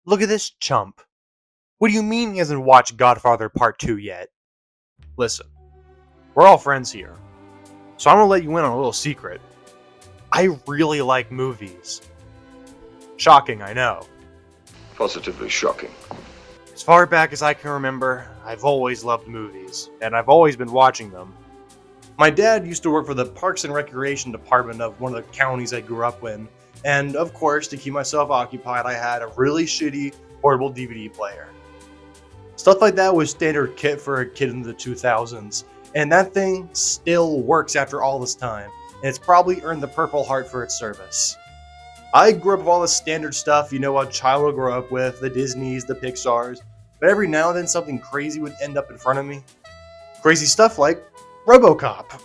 Look at this chump. What do you mean he hasn't watched Godfather Part 2 yet? Listen, we're all friends here, so I'm gonna let you in on a little secret. I really like movies. Shocking, I know. Positively shocking. As far back as I can remember, I've always loved movies, and I've always been watching them. My dad used to work for the Parks and Recreation Department of one of the counties I grew up in, and of course, to keep myself occupied, I had a really shitty portable DVD player. Stuff like that was standard kit for a kid in the 2000s, and that thing still works after all this time, and it's probably earned the Purple Heart for its service. I grew up with all the standard stuff you know a child will grow up with, the Disneys, the Pixars, but every now and then something crazy would end up in front of me. Crazy stuff like Robocop.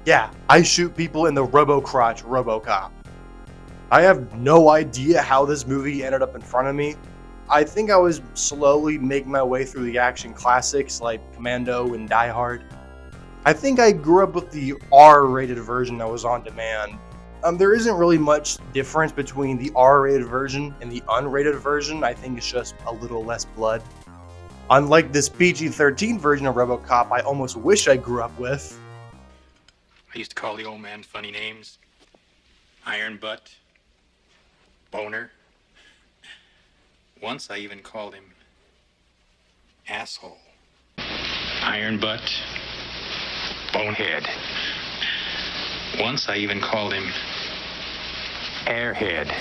Yeah, I shoot people in the Robocrotch Robocop. I have no idea how this movie ended up in front of me. I think I was slowly making my way through the action classics like Commando and Die Hard. I think I grew up with the R-rated version that was on demand. There isn't really much difference between the R-rated version and the unrated version. I think it's just a little less blood. Unlike this PG-13 version of Robocop I almost wish I grew up with. I used to call the old man funny names. Iron Butt. Boner. Once I even called him Asshole. Iron Butt. Bonehead. Once I even called him Airhead.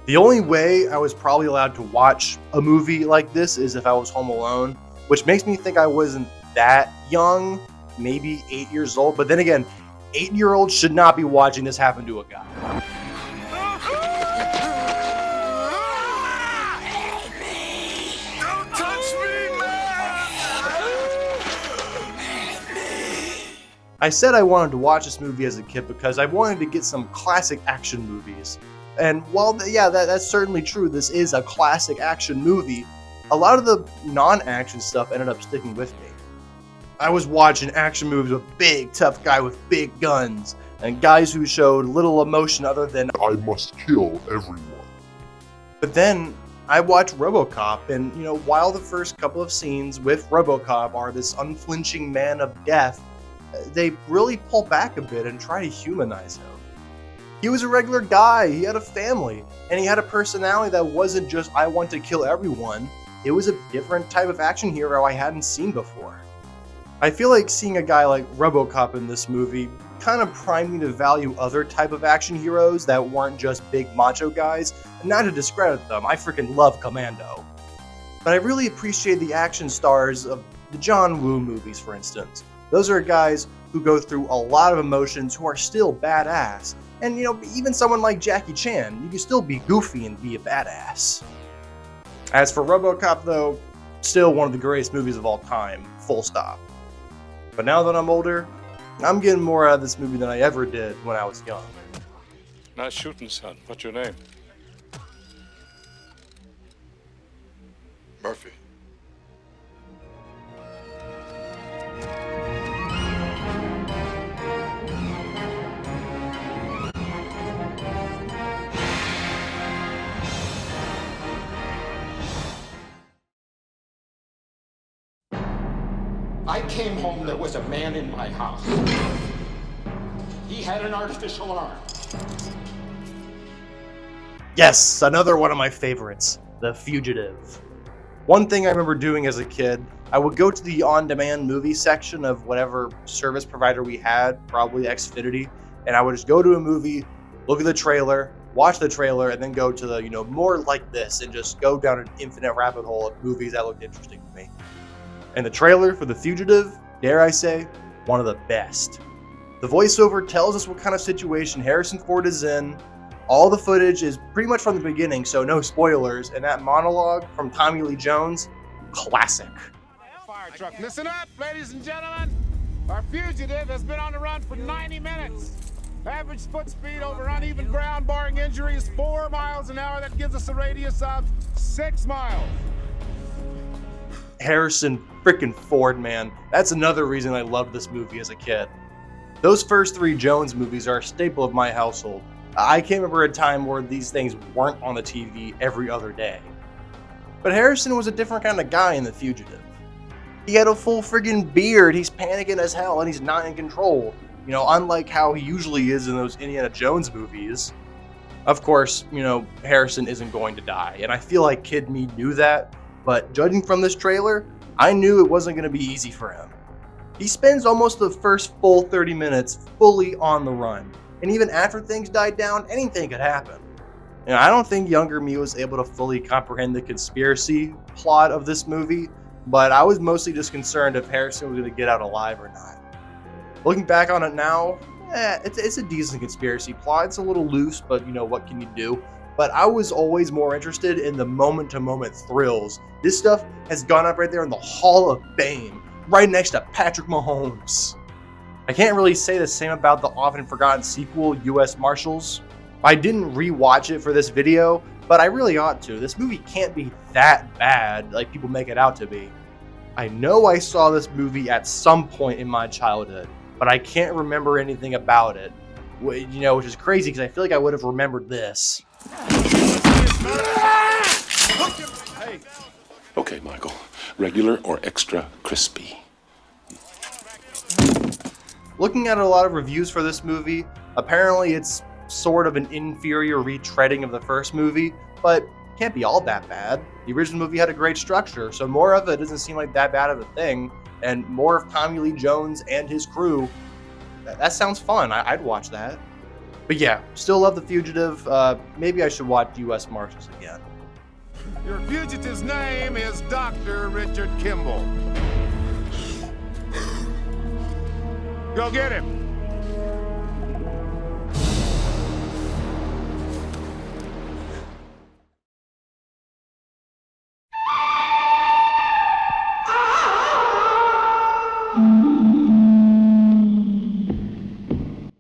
The only way I was probably allowed to watch a movie like this is if I was home alone, which makes me think I wasn't that young, maybe 8 years old, but then again, 8-year-olds should not be watching this happen to a guy. Don't touch me, man! I said I wanted to watch this movie as a kid because I wanted to get some classic action movies. And while, that's certainly true, this is a classic action movie, a lot of the non-action stuff ended up sticking with me. I was watching action movies with big, tough guy with big guns, and guys who showed little emotion other than, I must kill everyone. But then I watched Robocop, and while the first couple of scenes with Robocop are this unflinching man of death, they really pull back a bit and try to humanize him. He was a regular guy, he had a family, and he had a personality that wasn't just, I want to kill everyone. It was a different type of action hero I hadn't seen before. I feel like seeing a guy like Robocop in this movie kind of primed me to value other type of action heroes that weren't just big macho guys, and not to discredit them, I freaking love Commando. But I really appreciate the action stars of the John Woo movies, for instance. Those are guys who go through a lot of emotions who are still badass. And even someone like Jackie Chan, you can still be goofy and be a badass. As for Robocop though, still one of the greatest movies of all time, full stop. But now that I'm older, I'm getting more out of this movie than I ever did when I was young. Nice shooting, son. What's your name? Murphy. I came home, there was a man in my house. He had an artificial arm. Yes, another one of my favorites, The Fugitive. One thing I remember doing as a kid, I would go to the on-demand movie section of whatever service provider we had, probably Xfinity, and I would just go to a movie, look at the trailer, watch the trailer, and then go to the, more like this, and just go down an infinite rabbit hole of movies that looked interesting to me. And the trailer for The Fugitive, dare I say, one of the best. The voiceover tells us what kind of situation Harrison Ford is in. All the footage is pretty much from the beginning, so no spoilers. And that monologue from Tommy Lee Jones, classic. Fire truck. Listen up, ladies and gentlemen. Our fugitive has been on the run for 90 minutes. Average foot speed over uneven ground, barring injury, is 4 miles an hour. That gives us a radius of 6 miles. Harrison frickin' Ford, man. That's another reason I loved this movie as a kid. Those first 3 Jones movies are a staple of my household. I can't remember a time where these things weren't on the TV every other day. But Harrison was a different kind of guy in The Fugitive. He had a full friggin' beard, he's panicking as hell, and he's not in control. You know, unlike how he usually is in those Indiana Jones movies. Of course, you know, Harrison isn't going to die, and I feel like kid me knew that, but judging from this trailer, I knew it wasn't going to be easy for him. He spends almost the first full 30 minutes fully on the run, and even after things died down, anything could happen. You know, I don't think younger me was able to fully comprehend the conspiracy plot of this movie, but I was mostly just concerned if Harrison was going to get out alive or not. Looking back on it now, it's a decent conspiracy plot. It's a little loose, but you know, what can you do? But I was always more interested in the moment-to-moment thrills. This stuff has gone up right there in the Hall of Fame, right next to Patrick Mahomes. I can't really say the same about the often forgotten sequel, U.S. Marshals. I didn't rewatch it for this video, but I really ought to. This movie can't be that bad like people make it out to be. I know I saw this movie at some point in my childhood, but I can't remember anything about it. You know, which is crazy because I feel like I would have remembered this. Okay, Michael. Regular or extra crispy? Looking at a lot of reviews for this movie, apparently it's sort of an inferior retreading of the first movie, but can't be all that bad. The original movie had a great structure, so more of it doesn't seem like that bad of a thing, and more of Tommy Lee Jones and his crew. That sounds fun. I'd watch that. But yeah, still love The Fugitive. Maybe I should watch U.S. Marshals again. Your fugitive's name is Dr. Richard Kimball. Go get him.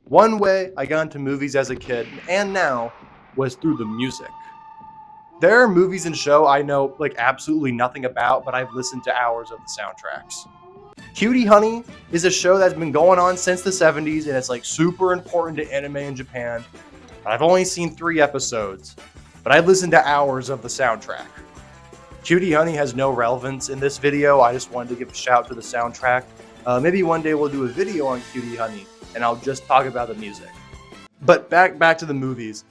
One way I got into movies as a kid, and now, was through the music. There are movies and shows I know like absolutely nothing about, but I've listened to hours of the soundtracks. Cutie Honey is a show that's been going on since the 70s, and it's like super important to anime in Japan. I've only seen 3 episodes, but I've listened to hours of the soundtrack. Cutie Honey has no relevance in this video. I just wanted to give a shout to the soundtrack. Maybe one day we'll do a video on Cutie Honey, and I'll just talk about the music. But back to the movies.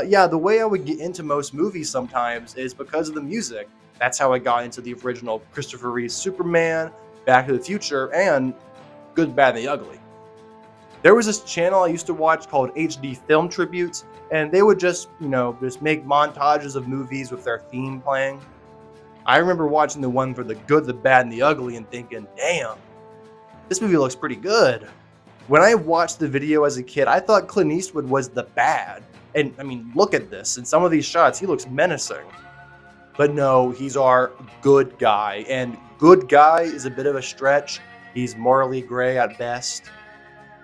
Yeah, the way I would get into most movies sometimes is because of the music. That's how I got into the original Christopher Reeve Superman, Back to the Future, and Good, Bad, and the Ugly. There was this channel I used to watch called HD Film Tributes, and they would just make montages of movies with their theme playing. I remember watching the one for The Good, the Bad, and the Ugly and thinking, damn, this movie looks pretty good. When I watched the video as a kid, I thought Clint Eastwood was the bad. And I mean, look at this. In some of these shots, he looks menacing. But no, he's our good guy. And good guy is a bit of a stretch. He's morally gray at best.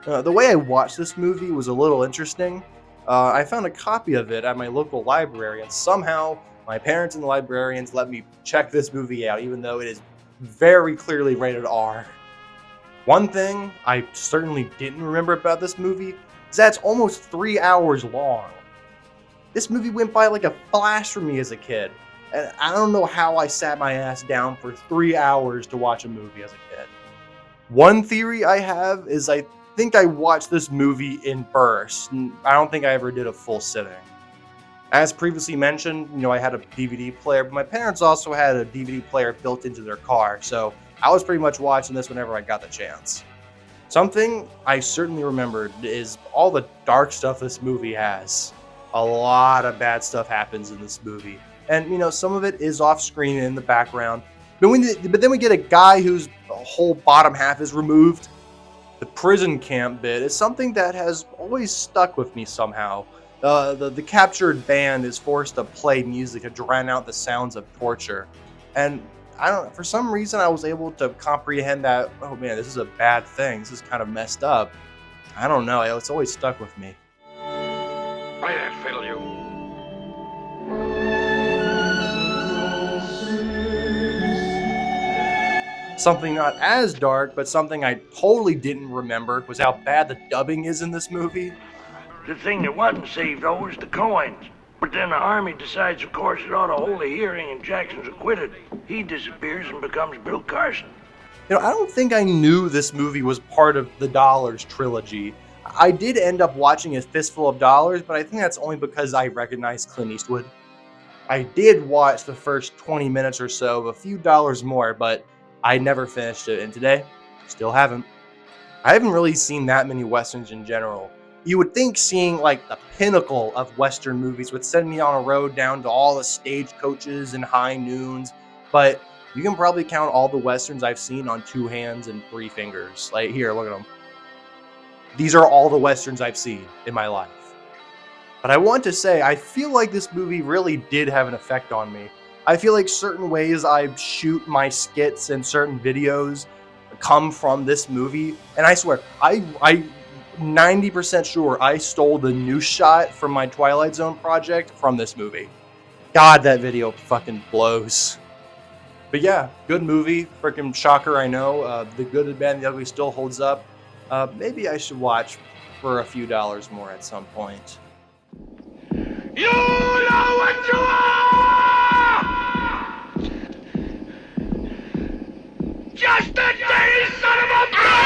The way I watched this movie was a little interesting. I found a copy of it at my local library, and somehow my parents and the librarians let me check this movie out, even though it is very clearly rated R. One thing I certainly didn't remember about this movie is that it's almost 3 hours long. This movie went by like a flash for me as a kid, and I don't know how I sat my ass down for 3 hours to watch a movie as a kid. One theory I have is I think I watched this movie in bursts, and I don't think I ever did a full sitting. As previously mentioned, I had a DVD player, but my parents also had a DVD player built into their car, so I was pretty much watching this whenever I got the chance. Something I certainly remembered is all the dark stuff this movie has. A lot of bad stuff happens in this movie. And, some of it is off screen in the background. But then we get a guy whose whole bottom half is removed. The prison camp bit is something that has always stuck with me somehow. The captured band is forced to play music to drown out the sounds of torture. And for some reason I was able to comprehend that, oh man, this is a bad thing. This is kind of messed up. I don't know. It's always stuck with me. Play that fiddle, you. Something not as dark, but something I totally didn't remember was how bad the dubbing is in this movie. The thing that wasn't saved, though, was the coins. But then the army decides, of course, it ought to hold a hearing, and Jackson's acquitted. He disappears and becomes Bill Carson. You know, I don't think I knew this movie was part of the Dollars trilogy. I did end up watching A Fistful of Dollars, but I think that's only because I recognized Clint Eastwood. I did watch the first 20 minutes or so of A Few Dollars More, but I never finished it, and today, still haven't. I haven't really seen that many Westerns in general. You would think seeing like the pinnacle of Western movies would send me on a road down to all the stagecoaches and high noons, but you can probably count all the Westerns I've seen on 2 hands and 3 fingers. Like, here, look at them. These are all the Westerns I've seen in my life. But I want to say, I feel like this movie really did have an effect on me. I feel like certain ways I shoot my skits and certain videos come from this movie. And I swear, I 90% sure I stole the news shot from my Twilight Zone project from this movie. God, that video fucking blows. But yeah, good movie. Freaking shocker, I know. The Good, the Bad, and the Ugly still holds up. Maybe I should watch For a Few Dollars More at some point. You know what you are! Just a dirty son of a bitch!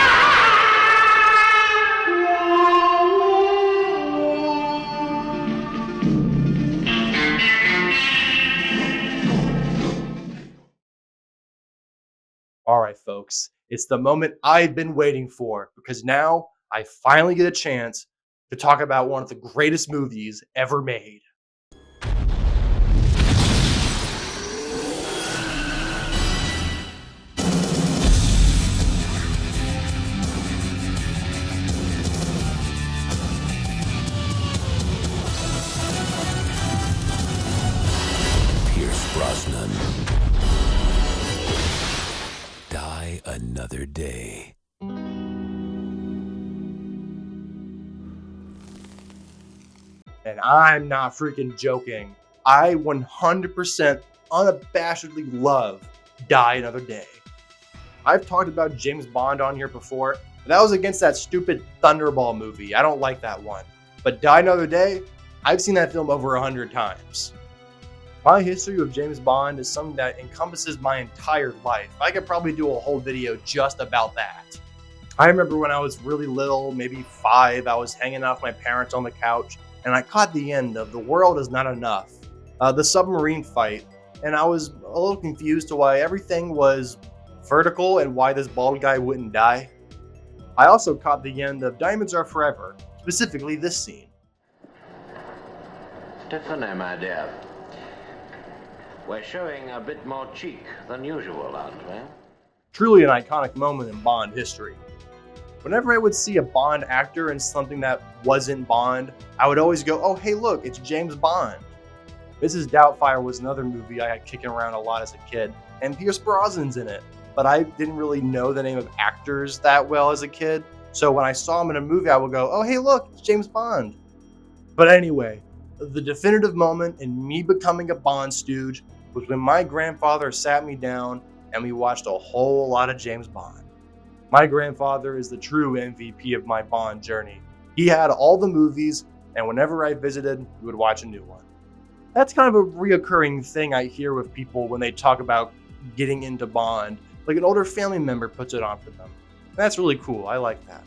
All right, folks, it's the moment I've been waiting for, because now I finally get a chance to talk about one of the greatest movies ever made. Pierce Brosnan. Die Another Day. And I'm not freaking joking. I 100% unabashedly love Die Another Day. I've talked about James Bond on here before, but that was against that stupid Thunderball movie. I don't like that one. But Die Another Day, I've seen that film over 100 times. My history with James Bond is something that encompasses my entire life. I could probably do a whole video just about that. I remember when I was really little, maybe 5, I was hanging out with my parents on the couch, and I caught the end of The World Is Not Enough, the submarine fight, and I was a little confused to why everything was vertical and why this bald guy wouldn't die. I also caught the end of Diamonds Are Forever, specifically this scene. Tiffany, my dear, we're showing a bit more cheek than usual, aren't we? Truly an iconic moment in Bond history. Whenever I would see a Bond actor in something that wasn't Bond, I would always go, oh hey look, it's James Bond. Mrs. Doubtfire was another movie I had kicking around a lot as a kid, and Pierce Brosnan's in it, but I didn't really know the name of actors that well as a kid, so when I saw him in a movie I would go, oh hey look, it's James Bond. But anyway, the definitive moment in me becoming a Bond stooge was when my grandfather sat me down and we watched a whole lot of James Bond. My grandfather is the true MVP of my Bond journey. He had all the movies, and whenever I visited, we would watch a new one. That's kind of a reoccurring thing I hear with people when they talk about getting into Bond. Like an older family member puts it on for them. That's really cool. I like that.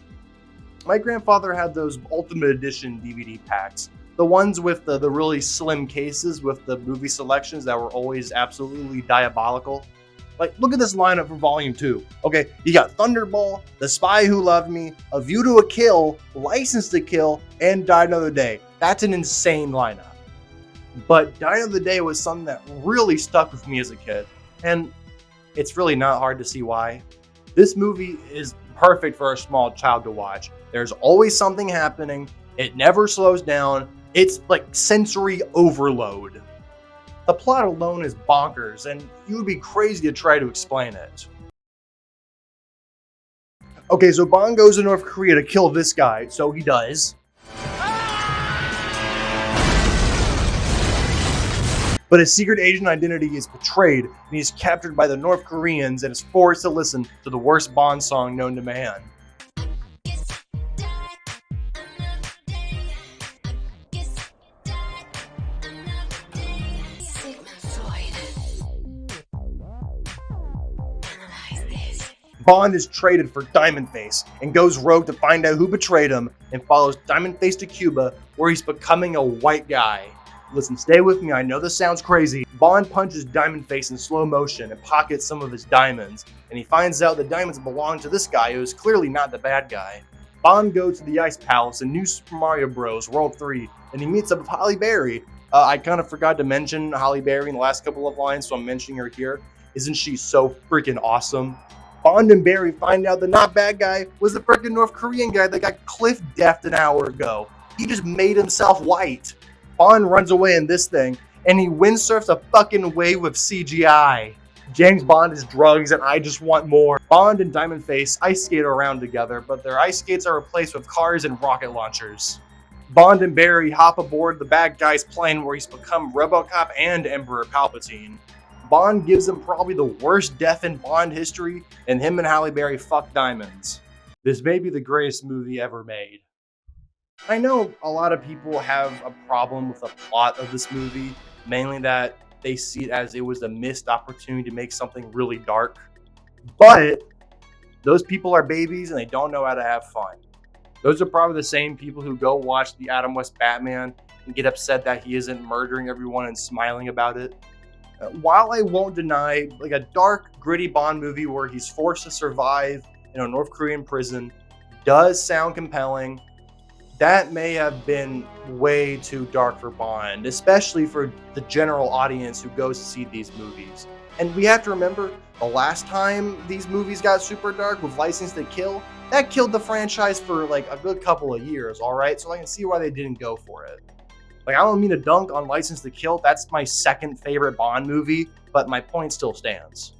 My grandfather had those Ultimate Edition DVD packs. The ones with the really slim cases with the movie selections that were always absolutely diabolical. Like, look at this lineup for Volume 2. Okay, you got Thunderball, The Spy Who Loved Me, A View to a Kill, License to Kill, and Die Another Day. That's an insane lineup. But Die Another Day was something that really stuck with me as a kid. And it's really not hard to see why. This movie is perfect for a small child to watch. There's always something happening. It never slows down. It's like sensory overload. The plot alone is bonkers, and you would be crazy to try to explain it. Okay, so Bond goes to North Korea to kill this guy, so he does. But his secret agent identity is betrayed, and he's captured by the North Koreans and is forced to listen to the worst Bond song known to man. Bond is traded for Diamond Face and goes rogue to find out who betrayed him and follows Diamond Face to Cuba, where he's becoming a white guy. Listen, stay with me, I know this sounds crazy. Bond punches Diamond Face in slow motion and pockets some of his diamonds, and he finds out the diamonds belong to this guy who is clearly not the bad guy. Bond goes to the Ice Palace in New Super Mario Bros. World 3, and he meets up with Halle Berry. I kind of forgot to mention Halle Berry in the last couple of lines, so I'm mentioning her here. Isn't she so freaking awesome? Bond and Barry find out the not bad guy was the freaking North Korean guy that got cliff deathed an hour ago. He just made himself white. Bond runs away in this thing, and he windsurfs a fucking wave with CGI. James Bond is drugs, and I just want more. Bond and Diamond Face ice skate around together, but their ice skates are replaced with cars and rocket launchers. Bond and Barry hop aboard the bad guy's plane where he's become Robocop and Emperor Palpatine. Bond gives him probably the worst death in Bond history, and him and Halle Berry fuck diamonds. This may be the greatest movie ever made. I know a lot of people have a problem with the plot of this movie, mainly that they see it as it was a missed opportunity to make something really dark. But those people are babies and they don't know how to have fun. Those are probably the same people who go watch the Adam West Batman and get upset that he isn't murdering everyone and smiling about it. While I won't deny like a dark, gritty Bond movie where he's forced to survive in a North Korean prison does sound compelling, that may have been way too dark for Bond, especially for the general audience who goes to see these movies. And we have to remember, the last time these movies got super dark with License to Kill, that killed the franchise for like a good couple of years, alright? So I can see why they didn't go for it. Like, I don't mean to dunk on License to Kill, that's my second favorite Bond movie, but my point still stands.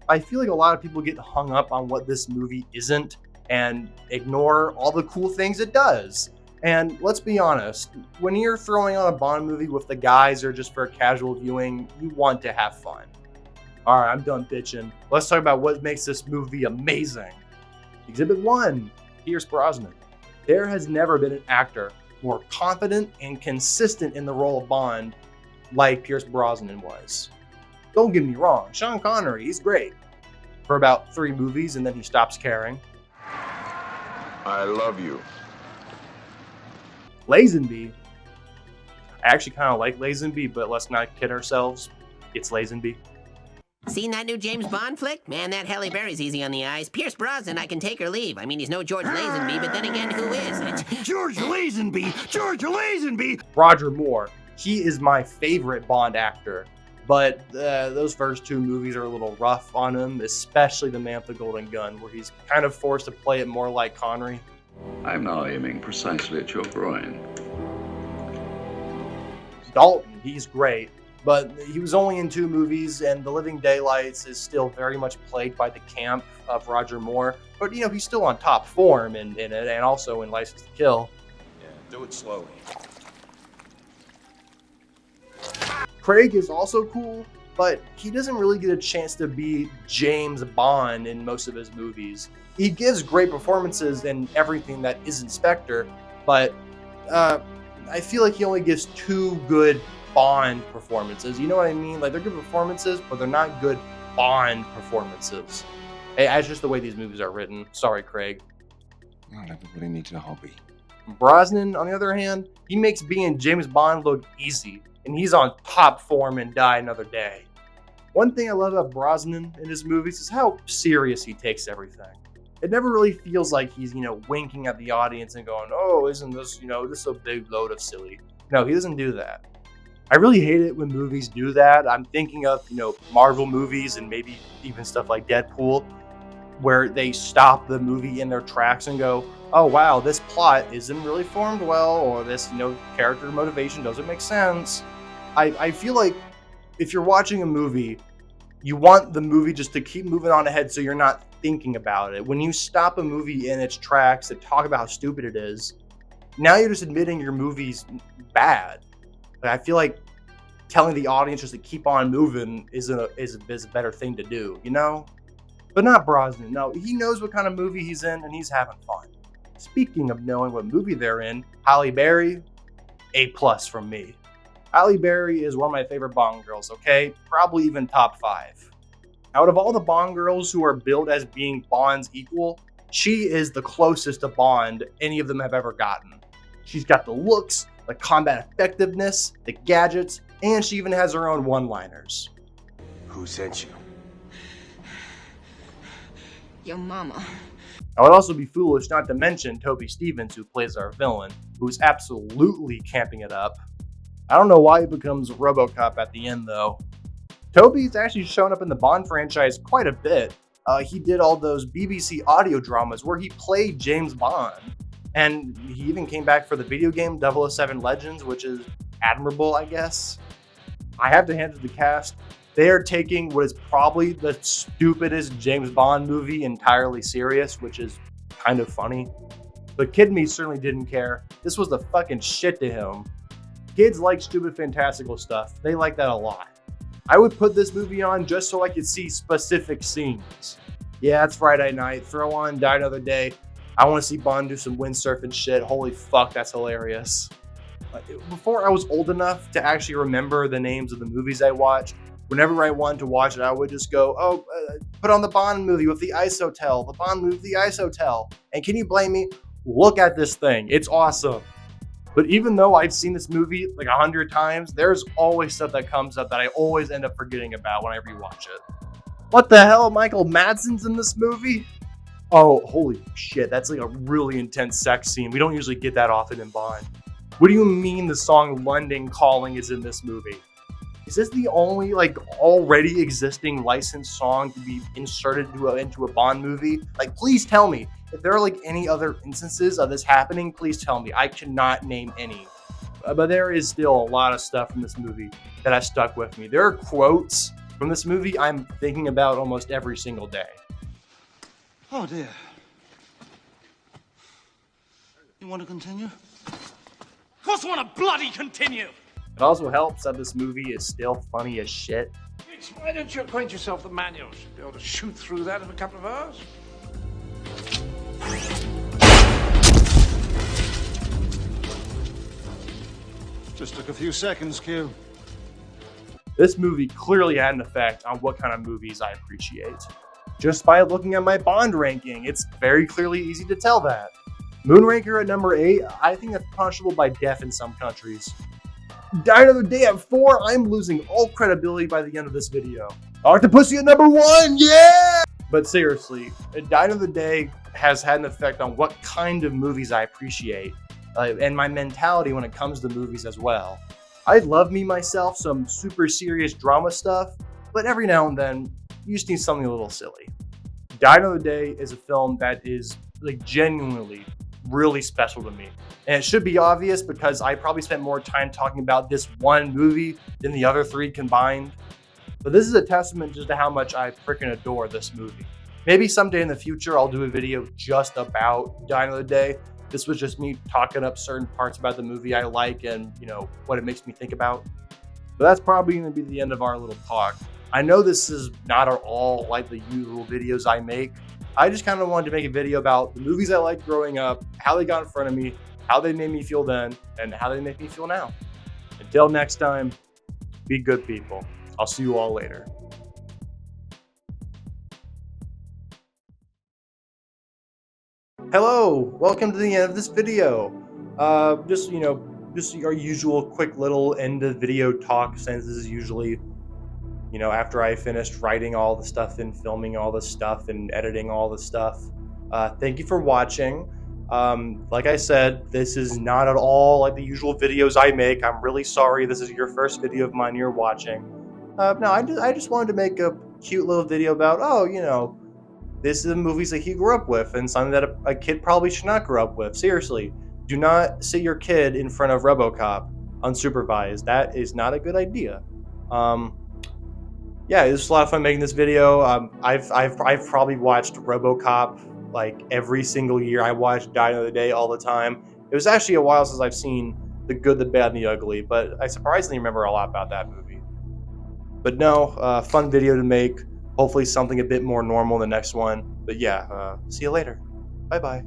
I feel like a lot of people get hung up on what this movie isn't and ignore all the cool things it does. And let's be honest, when you're throwing on a Bond movie with the guys or just for a casual viewing, you want to have fun. Alright, I'm done bitching. Let's talk about what makes this movie amazing. Exhibit 1, Pierce Brosnan. There has never been an actor more confident and consistent in the role of Bond like Pierce Brosnan was. Don't get me wrong, Sean Connery, he's great. For about 3 movies and then he stops caring. I love you. Lazenby. I actually kind of like Lazenby, but let's not kid ourselves. It's Lazenby. Seen that new James Bond flick? Man, that Halle Berry's easy on the eyes. Pierce Brosnan, I can take or leave. I mean, he's no George Lazenby, but then again, who is? George Lazenby! George Lazenby! Roger Moore. He is my favorite Bond actor, but those first 2 movies are a little rough on him, especially The Man with the Golden Gun, where he's kind of forced to play it more like Connery. I'm now aiming precisely at your groin. Dalton, he's great, but he was only in 2 movies, and The Living Daylights is still very much plagued by the camp of Roger Moore. But, you know, he's still on top form in it, and also in License to Kill. Yeah, do it slowly. Craig is also cool, but he doesn't really get a chance to be James Bond in most of his movies. He gives great performances in everything that isn't Spectre, but I feel like he only gives 2 good Bond performances. You know what I mean? Like, they're good performances, but they're not good Bond performances. Hey, that's just the way these movies are written. Sorry, Craig. Not everybody needs a hobby. Brosnan, on the other hand, he makes being James Bond look easy, and he's on top form in Die Another Day. One thing I love about Brosnan in his movies is how serious he takes everything. It never really feels like he's, winking at the audience and going, oh, isn't this, this is a big load of silly. No, he doesn't do that. I really hate it when movies do that. I'm thinking of, Marvel movies and maybe even stuff like Deadpool, where they stop the movie in their tracks and go, oh, wow, this plot isn't really formed well, or this, character motivation doesn't make sense. I feel like if you're watching a movie, you want the movie just to keep moving on ahead so you're not thinking about it. When you stop a movie in its tracks and talk about how stupid it is, now you're just admitting your movie's bad. I feel like telling the audience just to keep on moving is a better thing to do, you know? But not Brosnan. No, he knows what kind of movie he's in, and he's having fun. Speaking of knowing what movie they're in, Halle Berry, A+ from me. Halle Berry is one of my favorite Bond girls, okay? Probably even top 5. Out of all the Bond girls who are billed as being Bond's equal, she is the closest to Bond any of them have ever gotten. She's got the looks, the combat effectiveness, the gadgets, and she even has her own one-liners. Who sent you? Your mama. I would also be foolish not to mention Toby Stephens, who plays our villain, who's absolutely camping it up. I don't know why he becomes Robocop at the end, though. Toby's actually shown up in the Bond franchise quite a bit. He did all those BBC audio dramas where he played James Bond. And he even came back for the video game 007 Legends, which is admirable, I guess. I have to hand it to the cast. They are taking what is probably the stupidest James Bond movie entirely serious, which is kind of funny. But Kid Me certainly didn't care. This was the fucking shit to him. Kids like stupid, fantastical stuff. They like that a lot. I would put this movie on just so I could see specific scenes. Yeah, it's Friday night. Throw on Die Another Day. I want to see Bond do some windsurfing shit. Holy fuck, that's hilarious. Before I was old enough to actually remember the names of the movies I watched, whenever I wanted to watch it, I would just go, put on the Bond movie with the Ice Hotel, the Bond movie with the Ice Hotel. And can you blame me? Look at this thing. It's awesome. But even though I've seen this movie like 100 times, there's always stuff that comes up that I always end up forgetting about when I rewatch it. What the hell? Michael Madsen's in this movie? Oh, holy shit. That's like a really intense sex scene. We don't usually get that often in Bond. What do you mean the song London Calling is in this movie? Is this the only already existing licensed song to be inserted into a Bond movie? Please tell me. If there are any other instances of this happening, please tell me. I cannot name any. But there is still a lot of stuff from this movie that has stuck with me. There are quotes from this movie I'm thinking about almost every single day. Oh dear. You want to continue? Of course I want to bloody continue! It also helps that this movie is still funny as shit. Why don't you acquaint yourself with the manuals? You'll be able to shoot through that in a couple of hours. Just took a few seconds, Q. This movie clearly had an effect on what kind of movies I appreciate. Just by looking at my Bond ranking, it's very clearly easy to tell that. Moonraker at number 8, I think that's punishable by death in some countries. Die Another Day at 4, I'm losing all credibility by the end of this video. Octopussy at number 1, yeah! But seriously, Die Another Day has had an effect on what kind of movies I appreciate, and my mentality when it comes to movies as well. I love me myself some super serious drama stuff, but every now and then, you just need something a little silly. Die Another Day is a film that is genuinely really special to me. And it should be obvious because I probably spent more time talking about this one movie than the other 3 combined. But this is a testament just to how much I freaking adore this movie. Maybe someday in the future I'll do a video just about Die Another Day. This was just me talking up certain parts about the movie I like and, what it makes me think about. But that's probably going to be the end of our little talk. I know this is not at all like the usual videos I make. I just kind of wanted to make a video about the movies I liked growing up, how they got in front of me, how they made me feel then, and how they make me feel now. Until next time, be good people. I'll see you all later. Hello, welcome to the end of this video. Just our usual quick little end of video talk sentences usually. After I finished writing all the stuff and filming all the stuff and editing all the stuff. Thank you for watching. Like I said, this is not at all like the usual videos I make. I'm really sorry this is your first video of mine you're watching. No, I just wanted to make a cute little video about, this is the movies that he grew up with and something that a kid probably should not grow up with. Seriously, do not sit your kid in front of Robocop unsupervised. That is not a good idea. Yeah, it was a lot of fun making this video. I've probably watched Robocop every single year. I watched Die Another Day all the time. It was actually a while since I've seen the good, the bad, and the ugly. But I surprisingly remember a lot about that movie. But no, fun video to make. Hopefully something a bit more normal in the next one. But yeah, see you later. Bye-bye.